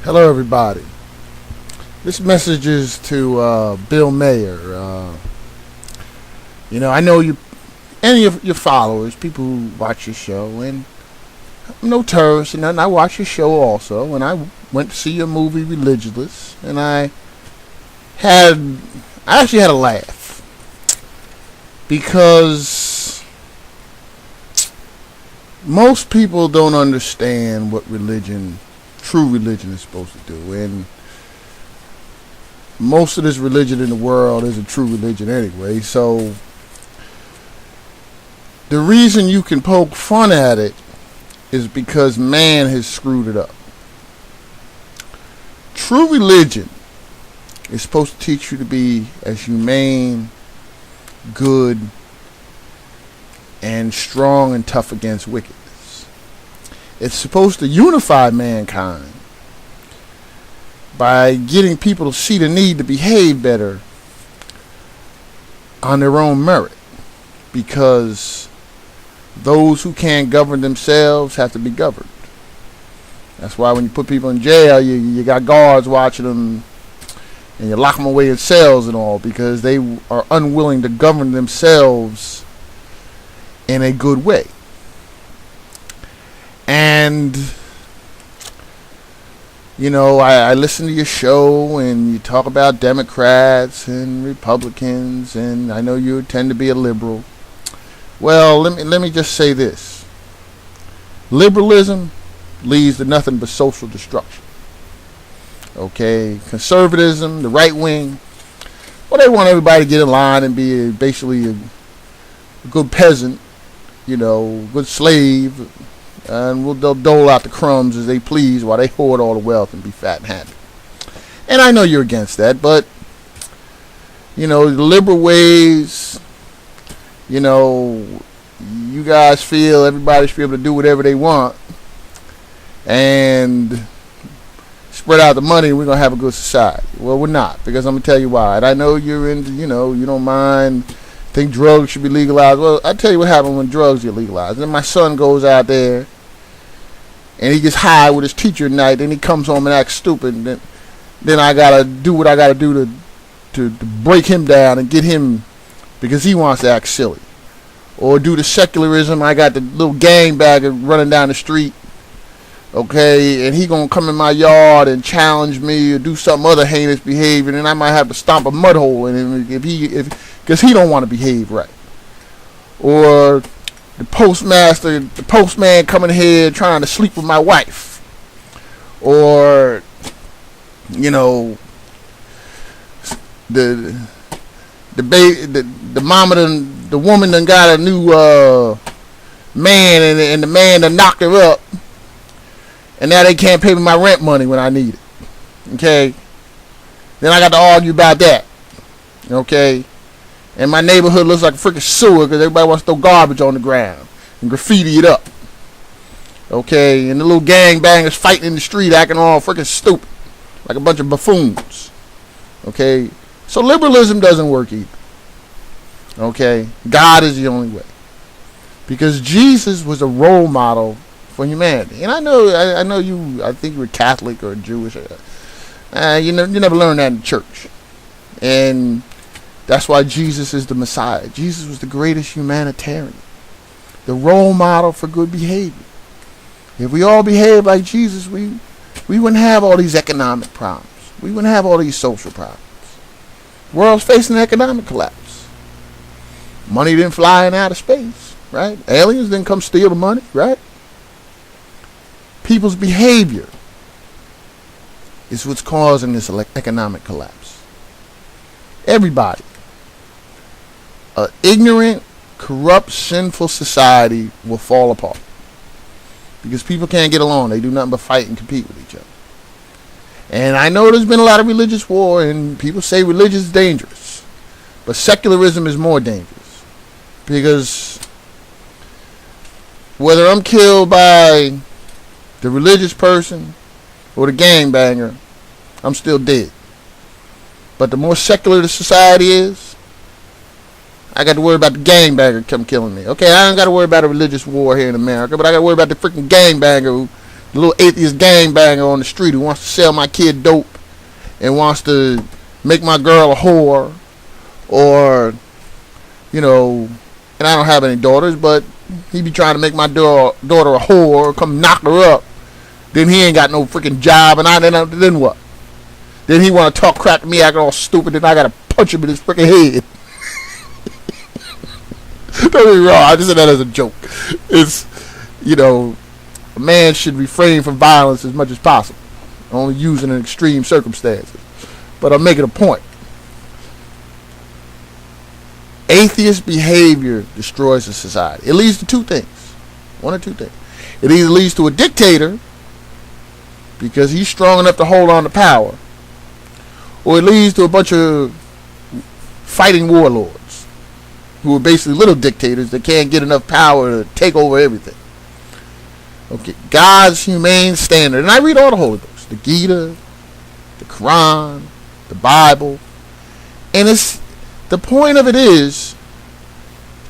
Hello, everybody. This message is to Bill Maher. I know you, any of your followers, people who watch your show, and I'm no tourist and nothing. I watch your show also, and I went to see your movie Religulous, and I actually had a laugh because most people don't understand what true religion is supposed to do, and most of this religion in the world isn't true religion anyway. So the reason you can poke fun at it is because man has screwed it up. True religion is supposed to teach you to be as humane, good, and strong and tough against wickedness. It's supposed to unify mankind by getting people to see the need to behave better on their own merit, because those who can't govern themselves have to be governed. That's why when you put people in jail, you got guards watching them, and you lock them away in cells and all, because they are unwilling to govern themselves in a good way. And I listen to your show, and you talk about Democrats and Republicans, and I know you tend to be a liberal. Well, let me just say this. Liberalism leads to nothing but social destruction. Okay? Conservatism, the right wing, well, they want everybody to get in line and be basically a good peasant, good slave, and they'll dole out the crumbs as they please while they hoard all the wealth and be fat and happy. And I know you're against that, but the liberal ways, you guys feel everybody should be able to do whatever they want and spread out the money, and we're going to have a good society. Well, we're not, because I'm going to tell you why. And I know you're into, you don't mind, think drugs should be legalized. Well, I'll tell you what happens when drugs get legalized. Then my son goes out there and he gets high with his teacher at night, and he comes home and acts stupid, and then I got to do what I got to do to break him down and get him, because he wants to act silly. Or due to secularism, I got the little gangbagger running down the street, okay, and he gonna come in my yard and challenge me or do some other heinous behavior, and I might have to stomp a mud hole in him because he don't want to behave right. Or the postman coming here trying to sleep with my wife. Or the mama the woman done got a new man, and the man done knocked her up, and now they can't pay me my rent money when I need it. Okay? Then I got to argue about that. Okay? And my neighborhood looks like a freaking sewer because everybody wants to throw garbage on the ground and graffiti it up. Okay? And the little gangbangers fighting in the street acting all freaking stupid, like a bunch of buffoons. Okay? So liberalism doesn't work either. Okay? God is the only way. Because Jesus was a role model for humanity. And I know you, I think you're Catholic or Jewish. You never learned that in church. And that's why Jesus is the Messiah. Jesus was the greatest humanitarian, the role model for good behavior. If we all behaved like Jesus, we wouldn't have all these economic problems. We wouldn't have all these social problems. The world's facing an economic collapse. Money didn't fly in outer space, right? Aliens didn't come steal the money, right? People's behavior is what's causing this economic collapse. Everybody. An ignorant, corrupt, sinful society will fall apart. Because people can't get along. They do nothing but fight and compete with each other. And I know there's been a lot of religious war, and people say religion is dangerous. But secularism is more dangerous. Because whether I'm killed by the religious person or the gangbanger, I'm still dead. But the more secular the society is, I got to worry about the gangbanger come killing me. Okay, I don't got to worry about a religious war here in America, but I got to worry about the freaking gangbanger who the little atheist gangbanger on the street who wants to sell my kid dope and wants to make my girl a whore, or, you know, and I don't have any daughters, but he be trying to make my daughter a whore, or come knock her up. Then he ain't got no freaking job, and then what? Then he want to talk crap to me, acting all stupid, and I got to punch him in his freaking head. Don't get me wrong, I just said that as a joke. It's, you know, a man should refrain from violence as much as possible, only using in extreme circumstances. But I'm making a point. Atheist behavior destroys a society. It leads to two things. One or two things. It either leads to a dictator, because he's strong enough to hold on to power, or it leads to a bunch of fighting warlords who are basically little dictators that can't get enough power to take over everything. Okay, God's humane standard, and I read all the holy books, the Gita, the Quran, the Bible, and it's the point of it is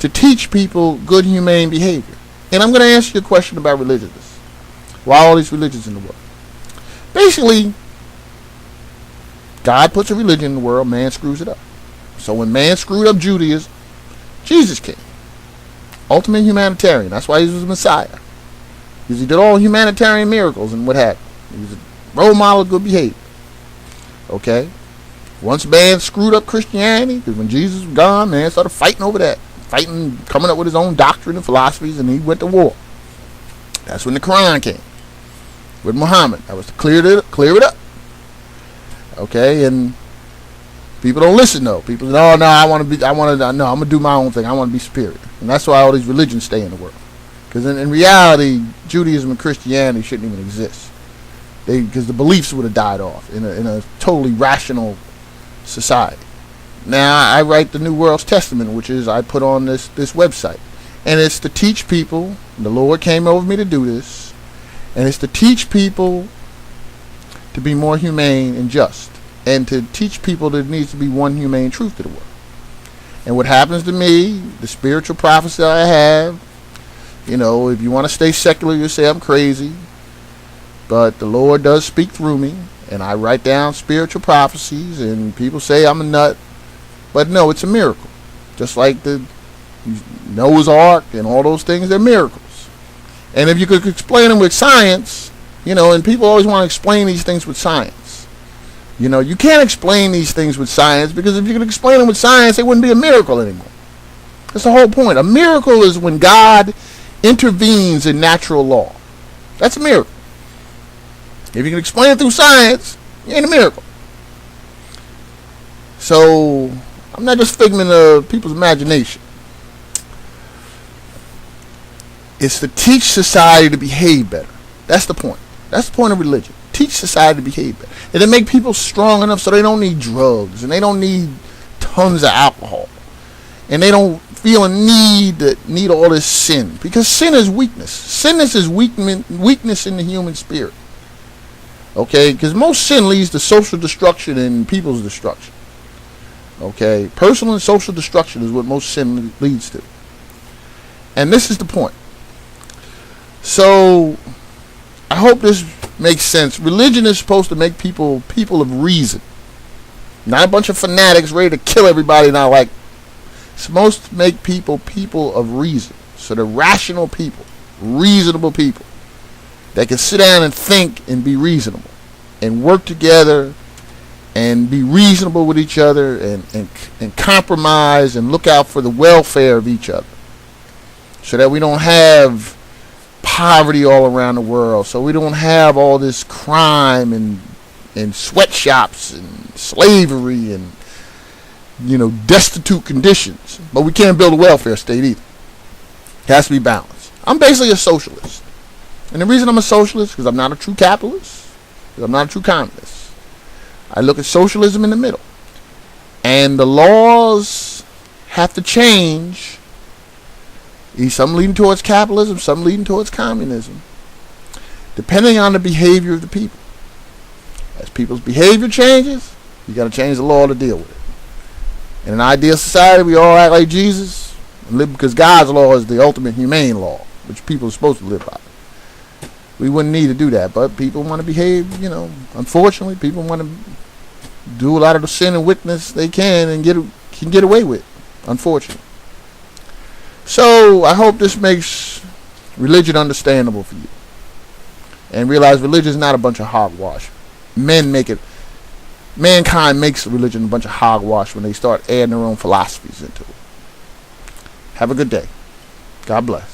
to teach people good humane behavior. And I'm going to answer your question about religions. Why all these religions in the world? Basically, God puts a religion in the world, man screws it up. So when man screwed up Judaism, Jesus came. Ultimate humanitarian. That's why he was the Messiah. Because he did all humanitarian miracles and what happened. He was a role model of good behavior. Okay? Once man screwed up Christianity, because when Jesus was gone, man started fighting over that. Fighting, coming up with his own doctrine and philosophies, and he went to war. That's when the Quran came. With Muhammad. That was to clear it up. Okay, and people don't listen though. People say, oh no, I'm gonna do my own thing. I want to be superior. And that's why all these religions stay in the world. Because in reality, Judaism and Christianity shouldn't even exist. Because the beliefs would have died off in a totally rational society. Now I write the New World's Testament, which is I put on this website, and it's to teach people. The Lord came over me to do this, and it's to teach people to be more humane and just, and to teach people there needs to be one humane truth to the world. And what happens to me, the spiritual prophecy I have, you know, if you want to stay secular, you say I'm crazy, but the Lord does speak through me, and I write down spiritual prophecies, and people say I'm a nut, but no, it's a miracle. Just like the Noah's Ark and all those things, they're miracles. And if you could explain them with science, you know, and people always want to explain these things with science. You know, you can't explain these things with science, because if you could explain them with science, it wouldn't be a miracle anymore. That's the whole point. A miracle is when God intervenes in natural law. That's a miracle. If you can explain it through science, it ain't a miracle. So, I'm not just figment of people's imagination. It's to teach society to behave better. That's the point. That's the point of religion. Teach society to behave better. And to make people strong enough so they don't need drugs, and they don't need tons of alcohol, and they don't feel a need all this sin. Because sin is weakness. Sinness is weakness in the human spirit. Okay? Because most sin leads to social destruction and people's destruction. Okay? Personal and social destruction is what most sin leads to. And this is the point. So, I hope this makes sense. Religion is supposed to make people of reason. Not a bunch of fanatics ready to kill everybody not like. It's supposed to make people of reason. So they're rational people, reasonable people that can sit down and think and be reasonable and work together and be reasonable with each other and compromise and look out for the welfare of each other, so that we don't have poverty all around the world, so we don't have all this crime and sweatshops and slavery and, you know, destitute conditions. But we can't build a welfare state either. It has to be balanced. I'm basically a socialist. And the reason I'm a socialist is because I'm not a true capitalist, because I'm not a true communist. I look at socialism in the middle. And the laws have to change. Some leading towards capitalism, some leading towards communism, depending on the behavior of the people. As people's behavior changes, you got to change the law to deal with it. In an ideal society, we all act like Jesus and live, because God's law is the ultimate humane law, which people are supposed to live by. we wouldn't need to do that. But people want to behave, unfortunately, people want to do a lot of the sin and wickedness they can and get away with, unfortunately. So I hope this makes religion understandable for you, and realize religion is not a bunch of hogwash. Mankind makes religion a bunch of hogwash when they start adding their own philosophies into it. Have a good day. God bless.